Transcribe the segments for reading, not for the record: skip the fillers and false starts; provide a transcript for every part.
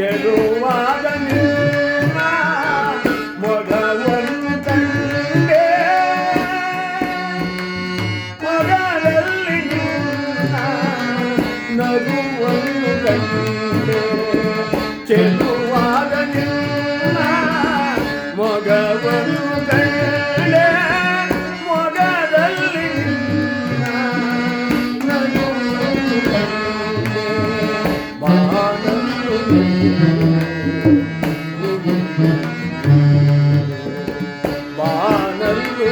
ಚೆಲುವಾದ ನಿನ್ನ ಮೊಗವನ್ನು ಕಂಡೆ ಮೊಗದಲ್ಲಿ ನಿನ್ನ ನಗುವನ್ನು ಕಂಡೆ ಚೆಲುವಾದ ನಿನ್ನ ಮೊಗವನ್ನು ಕಂಡೆ ಮೊಗದಲ್ಲಿ ನಿನ್ನ ನಗುವನ್ನು ಕಂಡೆ ಬಾನಲ್ಲು ಬಾನಲ್ಲು ಬಾನಲ್ಲು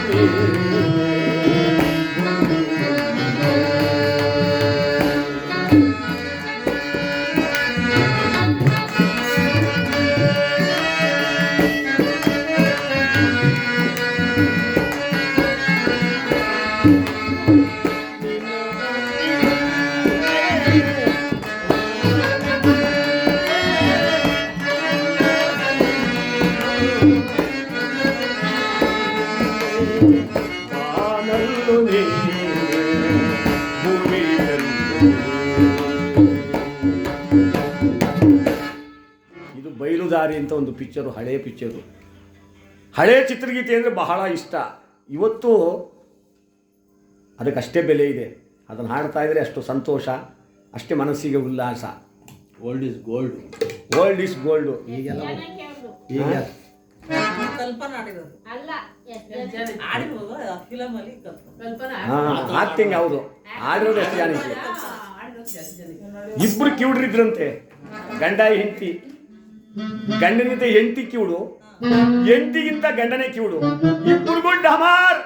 ಇದು ಬಯಲುದಾರಿ ಅಂತ ಒಂದು ಪಿಕ್ಚರು, ಹಳೆಯ ಪಿಕ್ಚರು. ಹಳೆಯ ಚಿತ್ರಗೀತೆ ಅಂದರೆ ಬಹಳ ಇಷ್ಟ. ಇವತ್ತು ಅದಕ್ಕಷ್ಟೇ ಬೆಲೆ ಇದೆ. ಅದನ್ನು ಹಾಡ್ತಾ ಇದ್ರೆ ಅಷ್ಟು ಸಂತೋಷ, ಅಷ್ಟೇ ಮನಸ್ಸಿಗೆ ಉಲ್ಲಾಸ. Old is gold. World is gold. ಈಗೆಲ್ಲ ಈಗ ಆಕ್ಟಿಂಗ್ ಹೌದು, ಆಡಿರೋದು ಎಷ್ಟು ಜನಕ್ಕೆ. ಇಬ್ರು ಕಿವುಡ್ರಿದ್ರಂತೆ, ಗಂಡ ಹೆಂಡತಿ. ಗಂಡನಿಂದ ಹೆಂಡತಿ ಕಿವುಡು, ಹೆಂಡತಿಗಿಂತ ಗಂಡನೇ ಕಿವುಡು. ಇಬ್ಬರಿಗೂ ಡಮಾರ್.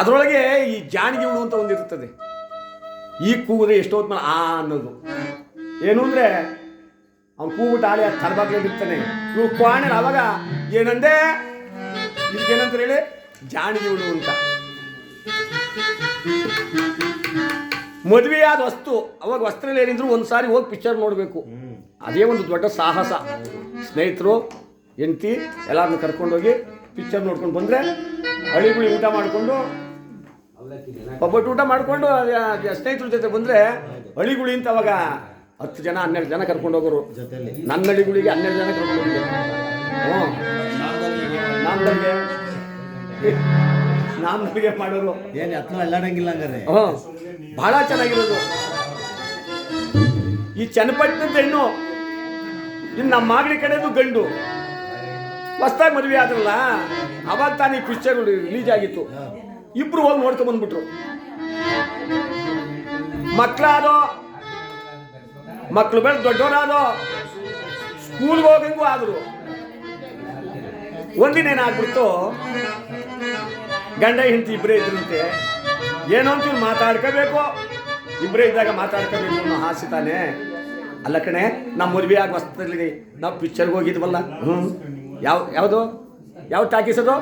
ಅದರೊಳಗೆ ಈ ಜಾಣಿಗಿವುಡು ಅಂತ ಒಂದಿರುತ್ತದೆ. ಈ ಕೂಗಿದೆ ಎಷ್ಟೊತ್ತು ಮೇಲೆ ಆ ಅನ್ನೋದು ಏನು ಅಂದರೆ ಅವ್ನು ಕೂಗ್ಬಿಟ್ಟು ಆಳೆ ತರಬಾಗ್ಲೇ ಇರ್ತಾನೆ. ಇವ್ರು ಕ್ವಾಣೆ ಅವಾಗ ಏನಂದೆ ಇದಕ್ಕೇನಂತ ಹೇಳಿ ಜಾಣಿಗಿವುಡು ಅಂತ. ಮದುವೆಯಾದ ವಸ್ತು ಅವಾಗ ವಸ್ತ್ರದಲ್ಲಿ ಏನಿದ್ರು ಒಂದು ಸಾರಿ ಹೋಗಿ ಪಿಕ್ಚರ್ ನೋಡಬೇಕು. ಅದೇ ಒಂದು ದೊಡ್ಡ ಸಾಹಸ. ಸ್ನೇಹಿತರು ಹೆಂಡತಿ ಎಲ್ಲರನ್ನ ಕರ್ಕೊಂಡೋಗಿ ಪಿಕ್ಚರ್ ನೋಡ್ಕೊಂಡು ಬಂದರೆ ಹಳಿಗುಳಿ ಊಟ ಮಾಡಿಕೊಂಡು ಒಬ್ಬಟ್ಟು ಊಟ ಮಾಡಿಕೊಂಡು ಸ್ನೇಹಿತರ ಜೊತೆ ಬಂದರೆ ಹಳಿಗುಳಿ ಅಂತ ಅವಾಗ 10 ಜನ 12 ಜನ ಕರ್ಕೊಂಡು ಹೋಗೋರು. ನನ್ನ ಹಳಿಗುಳಿಗೆ 12 ಜನ ಕರ್ಕೊಂಡು ಹೋಗಿದ್ದೆ. ನಾಮಗಳಿಗೆ ಮಾಡೋರು ಏನು ಎತ್ತನ ಎಲ್ಲಾಡಂಗಿಲ್ಲ ಹಂಗಾರೆ. ಬಹಳ ಚೆನ್ನಾಗಿರೋದು. ಈ ಚನ್ನಪಟ್ಟಣದ ಹೆಣ್ಣು, ಇನ್ನು ನಮ್ಮ ಮಾಗಡಿ ಕಡೆದು ಗಂಡು. ಹೊಸ್ದಾಗಿ ಮದುವೆ ಆದ್ರಲ್ಲ, ಅವಾಗ ತಾನು ಈ ಪಿಕ್ಚರ್ ರಿಲೀಸ್ ಆಗಿತ್ತು. ಇಬ್ರು ಹೋಗಿ ನೋಡ್ಕೊಂಡ್ ಬಂದ್ಬಿಟ್ರು. ಮಕ್ಕಳಾದೋ, ಮಕ್ಕಳು ಬೆಳೆದು ದೊಡ್ಡವರಾದೋ, ಸ್ಕೂಲ್ಗೆ ಹೋಗಂಗೂ ಆದರು. ಒಂದಿನ ಏನಾಗ್ಬಿಡ್ತು, ಗಂಡ ಹೆಂಡತಿ ಇಬ್ಬರೇ ಇದ್ರಂತೆ. ಏನೋ ಅಂತ ಮಾತಾಡ್ಕೋಬೇಕು, ಇಬ್ಬರೇ ಇದ್ದಾಗ ಮಾತಾಡ್ಕೋಬೇಕು ಅನ್ನೋ ಆಸೆ ತಾನೆ. ಅಲ್ಲ ಕಣೆ, ನಮ್ಮ ಮದುವೆ ಆಗಿ ವಸ್ತಲ್ಲಿ ನಾವು ಪಿಕ್ಚರ್ಗೆ ಹೋಗಿದ್ವಲ್ಲ. ಯಾವುದು ಯಾವ ಟಾಕೀಸದು?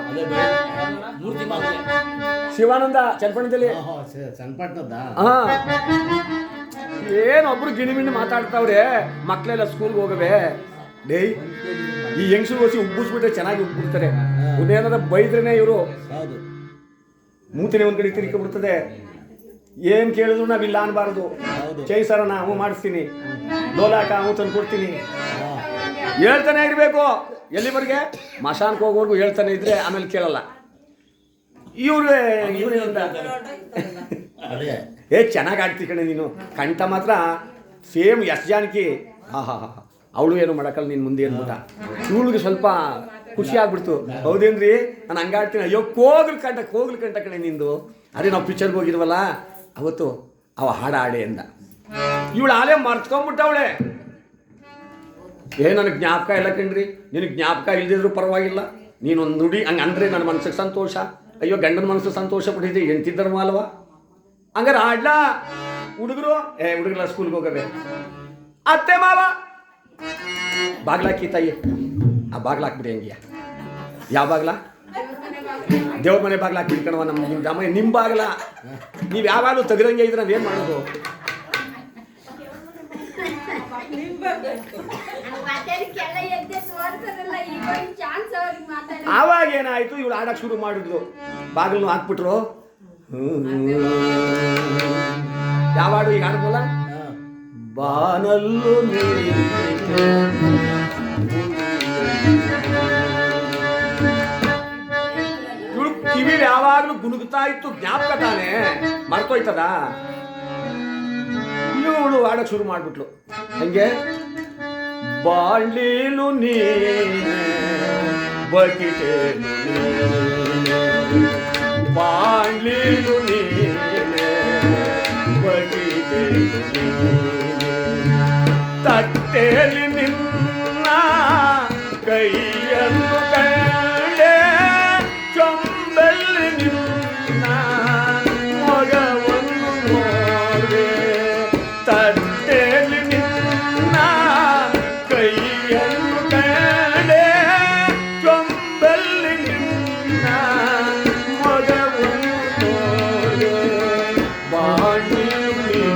ಶಿವಾನಂದ ಚನ್ನಪಟ್ಟಣದಲ್ಲಿ. ಹಾಂ, ಏನೊಬ್ರು ಗಿಣಿಮಿಣ್ಣು ಮಾತಾಡ್ತಾವ್ರೆ. ಮಕ್ಕಳೆಲ್ಲ ಸ್ಕೂಲ್ಗೆ ಹೋಗವೆ. ಡೇ ಈ ಹೆಂಗಸರು ಓಸಿ ಉಬ್ಬಿಸ್ಬಿಟ್ರೆ ಚೆನ್ನಾಗಿ ಉಬ್ಬಿಡ್ತಾರೆ. ಉದೇನಾರ ಬೈದ್ರೇನೆ ಇವರು ಮೂತಿನೇ ಒಂದು ಕಡೆ ತಿರ್ಕೊಂಡ್ಬಿಡ್ತದೆ. ಏನು ಕೇಳಿದ್ರು ನಾವಿಲ್ಲ ಅನ್ಬಾರ್ದು. ಚೈಸರನ ಅವು ಮಾಡಿಸ್ತೀನಿ, ಲೋಲಾಟ ಅವು ತಂದು ಕೊಡ್ತೀನಿ, ಹೇಳ್ತಾನೆ ಇರಬೇಕು. ಎಲ್ಲಿವರೆಗೆ? ಮಶಾನ್ಗೆ ಹೋಗೋರ್ಗು ಹೇಳ್ತಾನೆ ಇದ್ರೆ ಆಮೇಲೆ ಕೇಳಲ್ಲ. ಇವ್ರೇ ಚೆನ್ನಾಗಿ ಆಡ್ತಿ ಕಣೆ ನೀನು. ಕಂಠ ಮಾತ್ರ ಸೇಮ್ ಎಸ್ ಜಾನಕಿ. ಅವಳು ಏನು ಮಾಡಕ್ಕಲ್ಲ ನೀನು ಮುಂದೆ ಅಂದ್ಬಿಟ್ಟ. ಇವಳಿಗೆ ಸ್ವಲ್ಪ ಖುಷಿ ಆಗ್ಬಿಡ್ತು. ಹೌದೇನ್ರಿ, ನಾನು ಹಂಗಾಡ್ತೀನಿ. ಅಯ್ಯೋ ಕೋಗ್ಲು ಕಂಠ ಕಣೆ ನಿಂದು. ಅದೇ ನಾವು ಪಿಕ್ಚರ್ಗೆ ಹೋಗಿದ್ವಲ್ಲ ಅವತ್ತು, ಅವ ಹಾಡೆ ಅಂದ. ಇವಳು ಆಲೇ ಮರ್ತ್ಕೊಂಡ್ಬಿಟ್ಟವಳೆ. ನನಗೆ ಜ್ಞಾಪಕ ಇಲ್ಲ ಕಣ್ರಿ. ನಿನಗೆ ಜ್ಞಾಪಕ ಇಲ್ದಿದ್ರು ಪರವಾಗಿಲ್ಲ, ನೀನೊಂದು ನುಡಿ ಹಂಗೆ ಅಂದರೆ ನನ್ನ ಮನಸ್ಸಿಗೆ ಸಂತೋಷ. ಅಯ್ಯೋ ಗಂಡನ ಮನಸ್ಸು ಸಂತೋಷ ಪಟ್ಟಿದ್ದೆ, ಎಂತಿದ್ದರು ಅಲ್ವಾ. ಹಂಗಾರೆ ಆಡ್ಲಾ ಹುಡುಗರು? ಹುಡುಗರೆಲ್ಲ ಸ್ಕೂಲ್ಗೆ ಹೋಗವೆ. ಅತ್ತೆ ಮಾವ ಬಾಗ್ಲಾಕಿ ತಾಯಿ, ಆ ಬಾಗ್ಲಾಕ್ಬಿಡಿ ಹಂಗಿಯ. ಯಾವ ಬಾಗ್ಲ? ದೇವ್ರ ಮನೆ ಬಾಗ್ಲಾಕಿ ಕಣವ. ನಿಮ್ಮ ಬಾಗ್ಲ ನೀವು ಯಾವಾಗಲೂ ತೆಗ್ದಂಗೆ ಇದ್ರೆ ನಾವೇನು ಮಾಡೋದು? ಆವಾಗ ಏನಾಯ್ತು, ಇವಳು ಆಡಕ್ಕೆ ಶುರು ಮಾಡಿದ್ರು. ಬಾಗಿಲು ಹಾಕ್ಬಿಟ್ರು. ಯಾವ ಹಾಡು ಈಗ ಆಡೋದಲ್ಲ? ಬಾನಲ್ಲು ನೀನೆ ಇವಳು ಕಿವಿಲಿ ಯಾವಾಗ್ಲೂ ಗುನುಗುತ್ತಾ ಇತ್ತು, ಜ್ಞಾಪಕ ತಾನೆ, ಮರ್ತೋಯ್ತದ. ಇವಳು ಆಡಕ್ ಶುರು ಮಾಡ್ಬಿಟ್ಲು. ಹಂಗೆ ಬಾಳೀಲು ನೀನೆ ಬಕಿಟೇನು ನೀನೆ, ಬಾಳೀಲು ನೀನೆ ಬಕಿಟೇನು ನೀನೆ, ತಟ್ಟೆಲಿ ನಿನ್ನ ಕೈಯನ್ನು ಕಂಡೆ, ಚೊಂಬಲ್ಲಿ ನಿನ್ನ ಮೊಗವನ್ನು ನೋಡೆ, ತಟ್ಟೆಲಿ ನಿನ್ನ ಕೈಯನ್ನು ಕಂಡೆ, ಚೊಂಬಲ್ಲಿ ನಿನ್ನ ಮೊಗವನ್ನು ನೋಡೆ, ಬಾಣಿಲು ನೀನೆ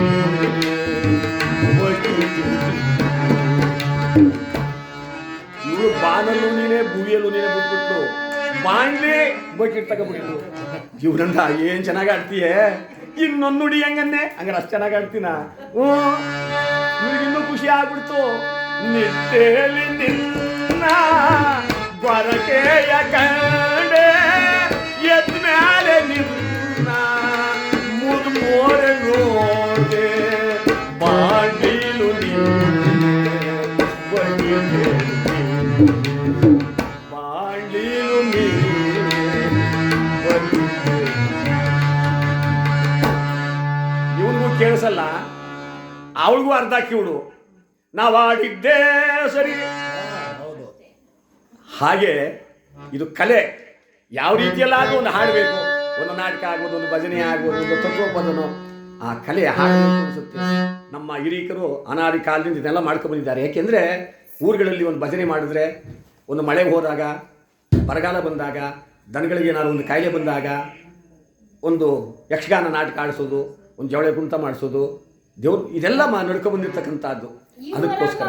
ಇವಳು ಬಾನಲ್ಲೂ ನೀನೆ ಭೂಮಿಯಲ್ಲೂ ನೀನೆ ಬಿಟ್ಬಿಟ್ಲು, ಬಾಣ್ಲಿ ಬಕೆಟ್ ತಗೊಬಿಟ್ಲು. ಇವ್ರಂದ ಏನ್ ಚೆನ್ನಾಗಿ ಆಡ್ತೀಯೇ, ಇನ್ನೊಂದು ನುಡಿ ಹಂಗನ್ನೆ, ಹಂಗಾರೆ ಅಷ್ಟು ಚೆನ್ನಾಗಿ ಆಡ್ತೀನ. ಇವ್ರಿಗಿನ್ನೂ ಖುಷಿ ಆಗ್ಬಿಡ್ತು. ನಿದ್ದೆಲಿ ನಿನ್ನ ಗೊರಕೆಯ ಕಂಡೆ, ಎದ್ ಮ್ಯಾಲೆ ನಿನ್ನ ಮುದ್ ಮೋರೆ ನೋಡೆ, ಬಾಗಿಲು ನೀನೆ ಬಾಗಿಲು ನೀನೆ. ಇವನಿಗೂ ಕೇಳಿಸಲ್ಲ, ಅವಳಿಗೂ ಅರ್ಧ ಕಿವಳು. ನಾವಾಡಿದ್ದೇ ಸರಿ. ಹಾಗೆ ಇದು ಕಲೆ. ಯಾವ ರೀತಿಯಲ್ಲಾದ್ರೂ ಒಂದು ಹಾಡಬೇಕು, ಒಂದು ನಾಟಕ ಆಗ್ಬೋದು, ಒಂದು ಭಜನೆ ಆಗ್ಬೋದು, ಒಂದು ತತ್ವಪದನೋ, ಆ ಕಲೆ ಹಾಡಬೇಕು ಅನಿಸುತ್ತೆ. ನಮ್ಮ ಹಿರೀಕರು ಅನಾದಿ ಕಾಲದಿಂದ ಇದನ್ನೆಲ್ಲ ಮಾಡ್ಕೊಂಡು ಬಂದಿದ್ದಾರೆ. ಯಾಕೆಂದರೆ ಊರುಗಳಲ್ಲಿ ಒಂದು ಭಜನೆ ಮಾಡಿದ್ರೆ, ಒಂದು ಮಳೆ ಹೋದಾಗ, ಬರಗಾಲ ಬಂದಾಗ, ದನಗಳಿಗೆ ಏನಾದ್ರು ಒಂದು ಕಾಯಿಲೆ ಬಂದಾಗ, ಒಂದು ಯಕ್ಷಗಾನ ನಾಟಕ ಆಡಿಸೋದು, ಒಂದು ಜವಳೆ ಕುಂತ ಮಾಡಿಸೋದು, ದೇವ್ರು ಇದೆಲ್ಲ ನಡ್ಕೊಂಡು ಬಂದಿರ್ತಕ್ಕಂಥದ್ದು. ಅದಕ್ಕೋಸ್ಕರ